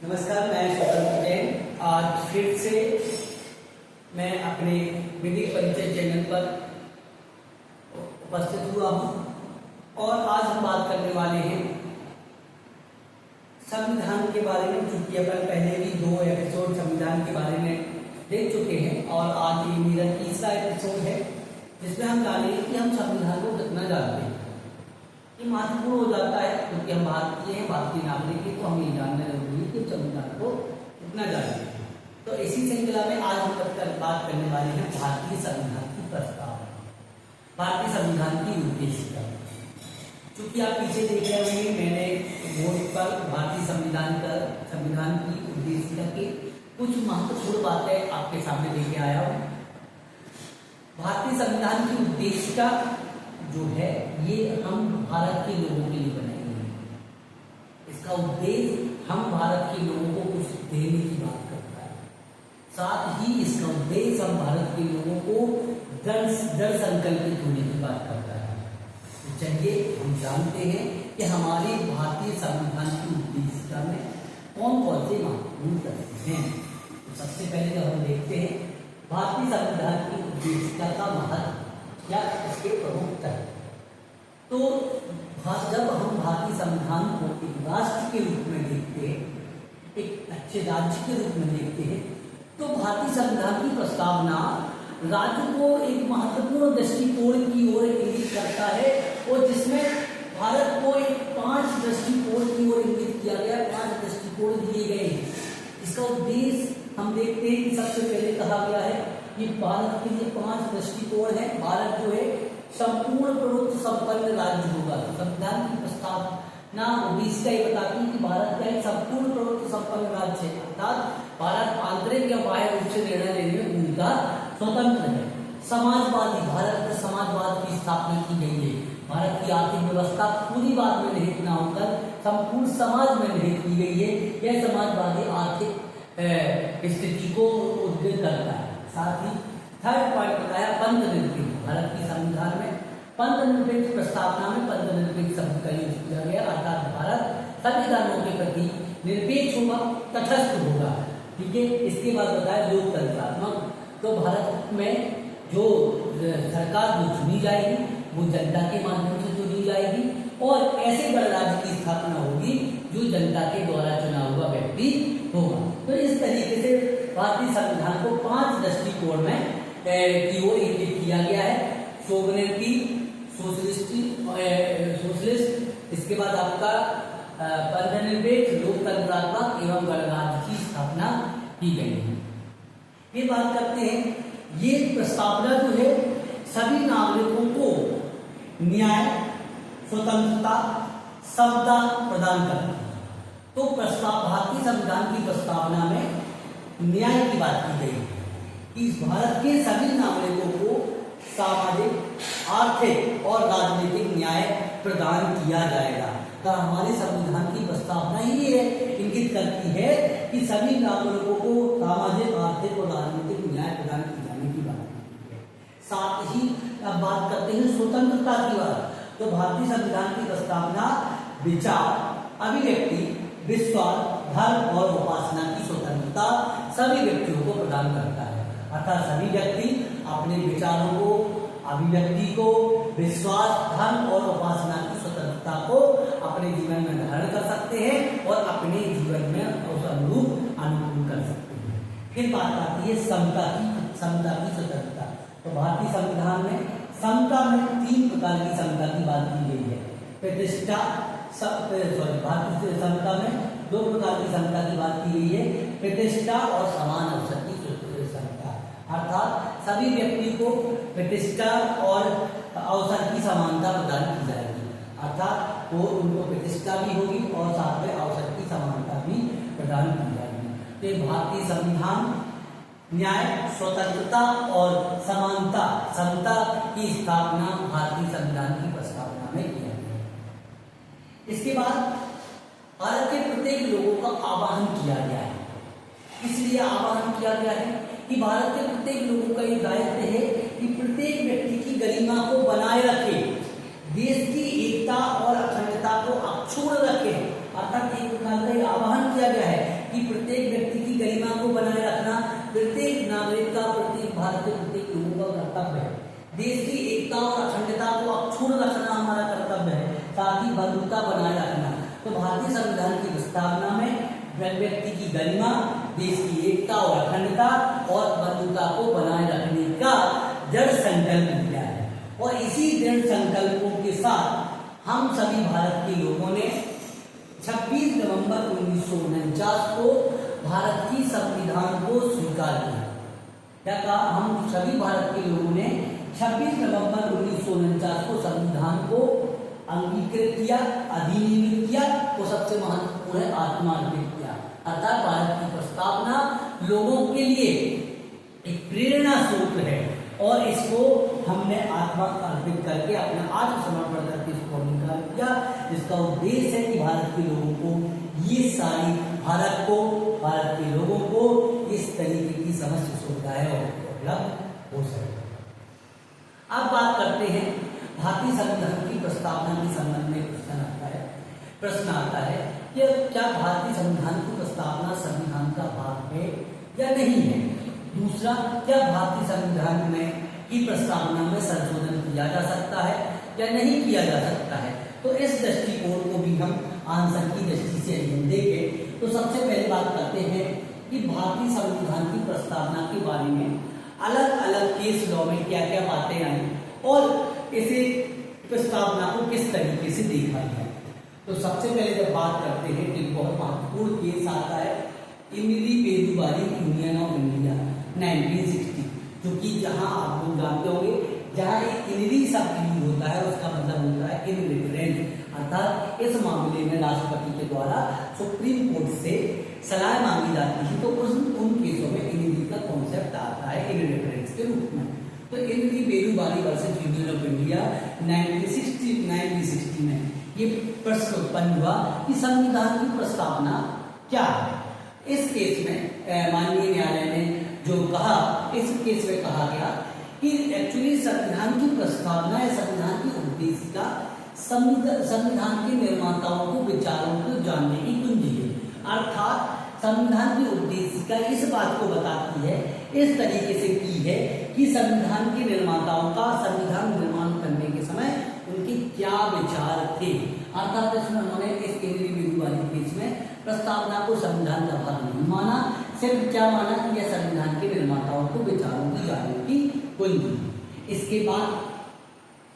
नमस्कार, मैं स्वतंत्र जैन। आज फिर से मैं अपने विधिक परिचय चैनल पर उपस्थित हुआ हूँ और आज हम बात करने वाले हैं संविधान के बारे में। चूंकि अपन पहले भी 2 एपिसोड संविधान के बारे में देख चुके हैं और आज ये मेरा तीसरा एपिसोड है जिसमें हम जानेंगे कि हम संविधान को कितना जानते हैं। ये महत्वपूर्ण हो जाता है क्योंकि हम भारतीय हैं, भारतीय नागरिक हैं, तो हमें जानना जरूरी है कि संविधान को कितना जानते हैं। तो इसी श्रृंखला में आज हम बात करने वाले हैं भारतीय संविधान की प्रस्तावना, भारतीय संविधान की उद्देशिका। चूंकि आप पीछे देख रहे होंगे, मैंने बोर्ड पर भारतीय संविधान की उद्देशिका की कुछ महत्वपूर्ण बातें आपके सामने लेके आया हूँ। भारतीय संविधान की उद्देशिका जो है ये हम भारत के लोगों के लिए बनाई है। इसका उद्देश्य हम भारत के लोगों को कुछ देने की बात करता है, साथ ही इसका उद्देश्य हम भारत के लोगों को दृढ़ संकल्पित होने की बात करता है। तो चलिए हम जानते हैं कि हमारे भारतीय संविधान की उद्देशिका में कौन कौन से महत्वपूर्ण तथ्य हैं। तो सबसे पहले जब हम देखते हैं भारतीय संविधान की उद्देशिका का महत्व या इसके प्रमुख तथ्य, तो जब हम भारतीय संविधान को एक राष्ट्र के रूप में देखते हैं, एक अच्छे राज्य के रूप में देखते हैं, तो भारतीय संविधान की प्रस्तावना राज्य को एक महत्वपूर्ण दृष्टिकोण की ओर इंगित करता है और जिसमें भारत को एक 5 दृष्टिकोण की ओर इंगित किया गया, 5 दृष्टिकोण दिए गए। इसका उद्देश्य हम देखते हैं कि सबसे पहले कहा गया है कि भारत के लिए 5 दृष्टिकोण है। भारत जो है संपूर्ण प्रभुत्व संपन्न राज्य होगा। संविधान की प्रस्तावना उद्देश्य ये बताती है कि भारत का एक संपूर्ण प्रभुत्व संपन्न राज्य है, अर्थात भारत आंतरिक या बाह्य रूप से निर्णय लेने में पूर्णतः स्वतंत्र है। समाजवादी, भारत में समाजवाद की स्थापना की गई है। भारत की आर्थिक व्यवस्था पूरी बात में निहित न होकर संपूर्ण समाज में निहित की गई है। यह समाजवादी आर्थिक स्थिति को उद्दीपित करता है। साथ ही थर्ड पॉइंट बताया पंथ निरपेक्ष। भारत की संविधान में पंथ निरपेक्ष प्रस्तावना में पंथ निरपेक्ष शब्द का यूज किया गया, अर्थात भारत सभी धर्मों के प्रति निरपेक्ष होगा, तटस्थ होगा। ठीक है। इसके बाद बताया लोकतंत्रात्मक। तो भारत में जो सरकार जो चुनी जाएगी वो जनता के माध्यम से चुनी जाएगी और ऐसे गणराज्य की स्थापना होगी जो जनता के द्वारा चुना हुआ व्यक्ति होगा। तो इस तरीके से भारतीय संविधान को 5 दृष्टिकोण में की ओर इंगित किया गया है। सोवरेनिटी, सोशलिस्ट, इसके बाद आपका पंथनिरपेक्ष, लोकतंत्रात्मक एवं गणराज्य की स्थापना की गई है। ये बात करते हैं, ये प्रस्तावना जो है सभी नागरिकों को न्याय, स्वतंत्रता, समता प्रदान करती है। तो भारतीय संविधान की प्रस्तावना में न्याय की बात की गई है कि भारत के सभी नागरिकों को सामाजिक, आर्थिक और राजनीतिक न्याय प्रदान किया जाएगा। तो हमारे संविधान की प्रस्तावना ही है इंगित करती है कि सभी नागरिकों को सामाजिक, आर्थिक और राजनीतिक न्याय प्रदान किए जाने की बात की है। साथ ही अब बात करते हैं स्वतंत्रता की बात। तो भारतीय संविधान की प्रस्तावना विचार, अभिव्यक्ति, विश्वास, धर्म और उपासना की स्वतंत्रता सभी व्यक्तियों को प्रदान करता है, अर्थात सभी व्यक्ति अपने विचारों को, अभिव्यक्ति को, विश्वास, धर्म और उपासना की स्वतंत्रता को अपने जीवन में धारण कर सकते हैं और अपने जीवन में उस अनुरूप अनुकूल कर सकते हैं। फिर बात आती है समता की स्वतंत्रता। तो भारतीय संविधान में समता में 3 प्रकार की समता की बात की गई है। प्रतिष्ठा, भारतीय समता में 2 प्रकार की समता की बात की गई है, प्रतिष्ठा और समान अवसर की समता, अर्थात सभी व्यक्ति को प्रतिष्ठा और अवसर की समानता प्रदान की जाएगी, अर्थात वो उनको प्रतिष्ठा भी होगी और साथ में अवसर की समानता भी प्रदान की जाएगी। तो भारतीय संविधान न्याय, स्वतंत्रता और समानता, समता की स्थापना भारतीय संविधान की प्रस्तावना में किया गया। इसके बाद भारत के प्रत्येक लोगों का आह्वान किया गया है। इसलिए आह्वान किया गया है कि भारत के प्रत्येक लोगों का ये दायित्व है कि प्रत्येक व्यक्ति की गरिमा को बनाए रखे, देश की एकता और अखंडता को अक्षुण्ण रखे, अर्थात एक प्रकार का आह्वान किया गया है कि और अखंडता को अक्षुण्ण रखना हमारा कर्तव्य है, साथ ही बंधुता बनाए रखना। तो भारतीय संविधान की प्रस्तावना में व्यक्ति की गरिमा, देश की एकता और अखंडता और बंधुता को बनाए रखने का दृढ़ संकल्प लिया है। और इसी दृढ़ संकल्पों के साथ हम सभी भारत के लोगों ने 26 नवंबर 1949 को भारत की संविधान को स्वीकार किया। क्या कहा? हम सभी भारत के लोगों ने 26 नवंबर 1949 को संविधान को अंगीकृत किया, अधिनियमित किया, वो सबसे महत्वपूर्ण है आत्मार्पित किया। अर्थात भारत की प्रस्तावना लोगों के लिए एक प्रेरणा स्रोत है और इसको हमने आत्मा अर्पित करके अपना आत्मसमर्पण करके इसको अंगीकार किया, जिसका उद्देश्य है कि भारत के लोगों को ये सारी भारत के लोगों को इस तरीके की समस्त सुविधाएं उपलब्ध हो सके। अब बात करते हैं भारतीय संविधान की प्रस्तावना के संबंध में। प्रश्न आता है कि क्या भारतीय संविधान की प्रस्तावना संविधान का भाग है या नहीं है। दूसरा, क्या भारतीय संविधान में की प्रस्तावना में संशोधन किया जा सकता है या नहीं किया जा सकता है। तो इस दृष्टिकोण को भी हम आंसर की दृष्टि से देखें तो सबसे पहले बात करते हैं कि भारतीय संविधान की प्रस्तावना के बारे में अलग अलग केस लॉ में क्या क्या बातें आई और इसे प्रस्तावना को किस तरीके से देखा गया। तो सबसे पहले जब बात करते हैं कि बहुत महत्वपूर्ण केस आता है इमली पेरूवाली यूनियन ऑफ इंडिया 1960, जो कि जहां आप लोग जानते होंगे जहां इनरी शब्द यूज होता है उसका मतलब होता है इन रेफरेंस, अर्थात इस मामले में राष्ट्रपति के द्वारा सुप्रीम कोर्ट से सलाह मांगी जाती है तो उन केसों में इनरी का कॉन्सेप्ट आता है इन रेफरेंस के रूप में। तो इनरी पेरूवाली वर्सेस यूनियन ऑफ इंडिया 1960 में ये प्रश्न उत्पन्न हुआ कि संविधान की प्रस्तावना क्या है। इस केस में माननीय न्यायालय ने जो कहा, इस केस में कहा गया कि एक्चुअली संविधान की प्रस्तावना या संविधान की उद्देशिका संविधान के निर्माताओं को विचारों को जानने की कुंजी है। अर्थात संविधान की उद्देशिका इस बात को बताती है, इस तरीके से की है कि संविधान के निर्माताओं का संविधान निर्माण करने के समय उनके क्या विचार थे। अर्थात इसमें उन्होंने इस केंद्रीय बिंदु वाली केस में प्रस्तावना को संविधान का भाग नहीं माना, सिर्फ क्या माना कि यह संविधान के निर्माताओं को विचारों की जानने की कुंजी। इसके बाद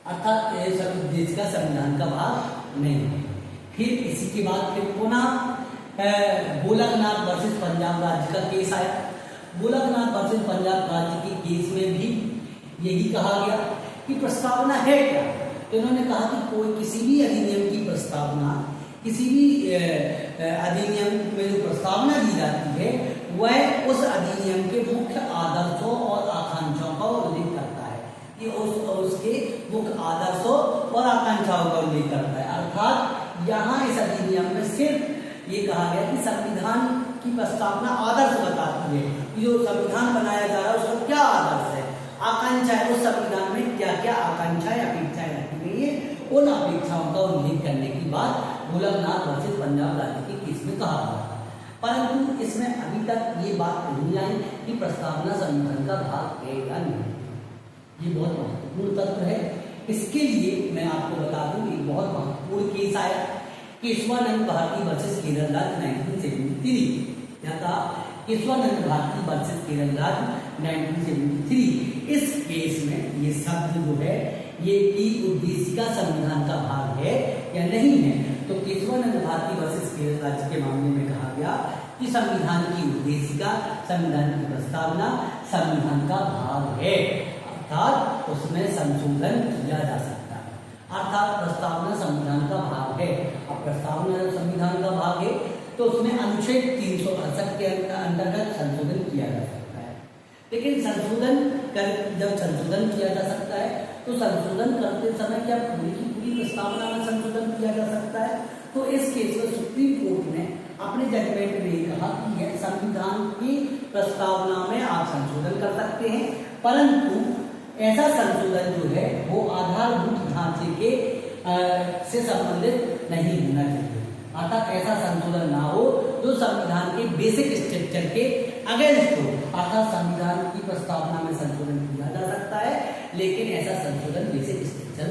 अर्थात देश का संविधान का भाग नहीं है। फिर इसी के बाद फिर पुनः गोलकनाथ वर्सेस पंजाब राज्य का केस आया। गोलकनाथ वर्सेस पंजाब राज्य के केस में भी यही कहा गया कि प्रस्तावना है क्या। तो इन्होंने कहा कि कोई किसी भी अधिनियम की प्रस्तावना, किसी भी अधिनियम में जो प्रस्तावना दी जाती है वह उस अधिनियम के मुख्य आदर्शों और आकांक्षाओं का उल्लेख करता है। ये उसके मुख्य आदर्शों और आकांक्षाओं का उल्लेख करता है। अर्थात यहाँ इस अधिनियम में सिर्फ ये कहा गया कि संविधान की प्रस्तावना आदर्श बताती है कि जो संविधान बनाया जा रहा है उसका क्या आदर्श है, आकांक्षा है, उस संविधान में क्या क्या आकांक्षाएं अपेक्षाएं रखी गई है, उन अपेक्षाओं का उल्लेख करने की बात गोलकनाथ वर्सेस पंजाब राज्य के केस में कहा गया। परंतु इसमें अभी तक ये बात नहीं आई कि प्रस्तावना संविधान का भाग है या नहीं। ये बहुत महत्वपूर्ण तत्व है। इसके लिए मैं आपको बता दूं एक बहुत महत्वपूर्ण केस आया केशवानंद भारती वर्सेस केरल राज्य 1973। क्या था? केशवानंद भारती वर्सेस केरल राज्य 1973। इस केस में ये शब्द जो है ये की उद्देशिका संविधान का भाग है या नहीं है। तो केशवानंद भारती वर्सेस केरल राज्य के मामले में कहा गया कि संविधान की उद्देशिका, संविधान की प्रस्तावना संविधान का भाग है, अर्थात उसमें संशोधन किया जा सकता है। अर्थात प्रस्तावना संविधान का भाग है। अब प्रस्तावना संविधान का भाग है तो उसमें अनुच्छेद 368 के अंतर्गत संशोधन किया जा सकता है। लेकिन जब संशोधन किया जा सकता है तो संशोधन करते समय क्या पूरी की पूरी प्रस्तावना में संशोधन किया जा सकता है। तो इस केस में सुप्रीम कोर्ट ने अपने जजमेंट में कहा कि यह संविधान की प्रस्तावना में आप संशोधन कर सकते हैं, परंतु ऐसा संशोधन जो है वो आधारभूत ढांचे के से संबंधित नहीं होना चाहिए। अर्थात ऐसा संशोधन ना हो जो संविधान के बेसिक स्ट्रक्चर के अगेंस्ट हो। अर्थात संविधान की प्रस्तावना में संशोधन किया जा सकता है लेकिन ऐसा संशोधन बेसिक स्ट्रक्चर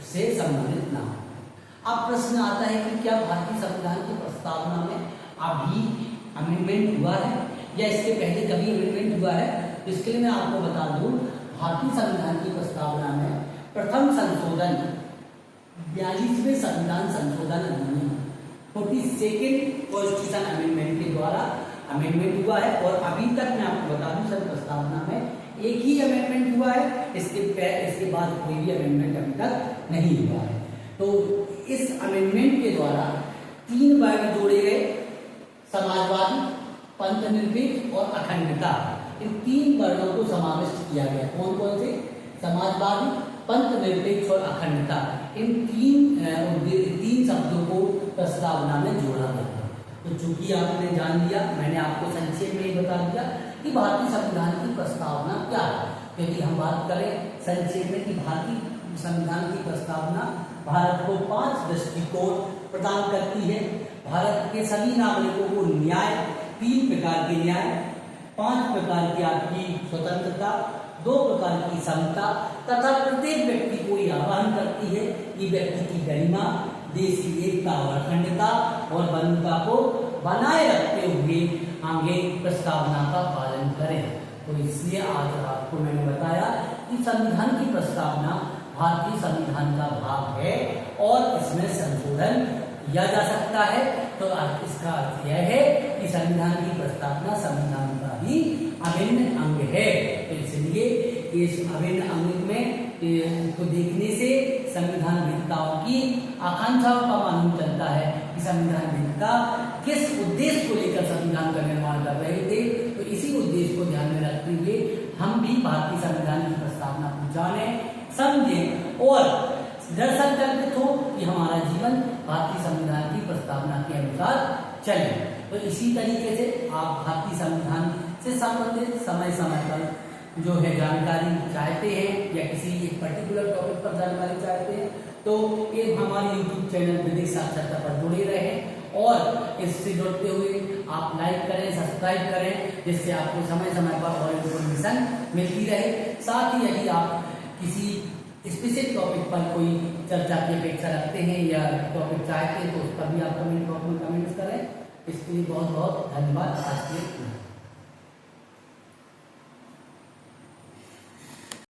से संबंधित ना हो। अब प्रश्न आता है कि क्या भारतीय संविधान की प्रस्तावना में अभी अमेंडमेंट हुआ है या इसके पहले कभी अमेंडमेंट हुआ है? तो इसके लिए मैं आपको बता दूं, भारतीय संविधान की प्रस्तावना में प्रथम संशोधन 42वें संविधान संशोधन अधिनियम 42nd कॉन्स्टिट्यूशन अमेंडमेंट के द्वारा अमेंडमेंट हुआ है। और अभी तक मैं आपको बता दूं सर, प्रस्तावना में एक ही अमेंडमेंट हुआ है, इसके बाद कोई भी अमेंडमेंट अभी तक नहीं हुआ है। तो इस अमेंडमेंट के द्वारा 3 वर्ग जोड़े गए, समाजवादी, पंथ निरपेक्ष और अखंडता। इन 3 वर्गों को समाविष्ट किया गया। कौन कौन से? समाजवादी, पंथ निरपेक्ष और अखंडता। इन तीन शब्दों को प्रस्तावना में जोड़ा गया। तो चूंकि आपने जान लिया, मैंने आपको संक्षेप में ही बता दिया कि भारतीय संविधान की प्रस्तावना क्या है। यदि हम बात करें संक्षेप में कि भारतीय संविधान की प्रस्तावना भारत को 5 दृष्टिकोण प्रदान करती है। भारत के सभी नागरिकों को न्याय, 3 प्रकार के न्याय, 5 प्रकार की आपकी स्वतंत्रता, 2 प्रकार की समता तथा प्रत्येक व्यक्ति को यह आह्वान करती है कि व्यक्ति की गरिमा, देश की एकता और अखंडता और बंधुता को बनाए रखते हुए आगे प्रस्तावना का पालन करें। तो इसलिए आज आपको मैंने बताया कि संविधान की प्रस्तावना भारतीय संविधान का भाग है और इसमें संशोधन किया जा सकता है। तो इसका अर्थ यह है कि संविधान की प्रस्तावना संविधान का ही अभिन्न अंग है। तो इसलिए इस अभिन्न अंग में को देखने से संविधान विद्ताओं की आकांक्षाओं का मालूम चलता है कि संविधान विद्ता किस उद्देश्य को लेकर संविधान का निर्माण कर रहे थे। तो इसी उद्देश्य को ध्यान में रखते हुए हम भी भारतीय संविधान की प्रस्तावना को जाने, समझें और दृढ़ संकल्पित हो कि हमारा जीवन भारतीय संविधान की प्रस्तावना के अनुसार चले। तो इसी तरीके से आप भारतीय संविधान से संबंधित समय समय पर जो है जानकारी चाहते हैं या किसी एक पर्टिकुलर टॉपिक पर जानकारी चाहते हैं तो ये हमारे YouTube चैनल विधिक साक्षरता पर जुड़े रहें और इससे जुड़ते हुए आप लाइक करें, सब्सक्राइब करें, जिससे आपको समय समय पर और इन्फॉर्मेशन मिलती रहे। साथ ही यदि आप किसी स्पेसिफिक टॉपिक पर कोई चर्चा की अपेक्षा रखते हैं या टॉपिक चाहते हैं तो उस पर भी आप कमेंट बॉक्स में कमेंट्स करें। इसके लिए बहुत बहुत धन्यवाद। आज के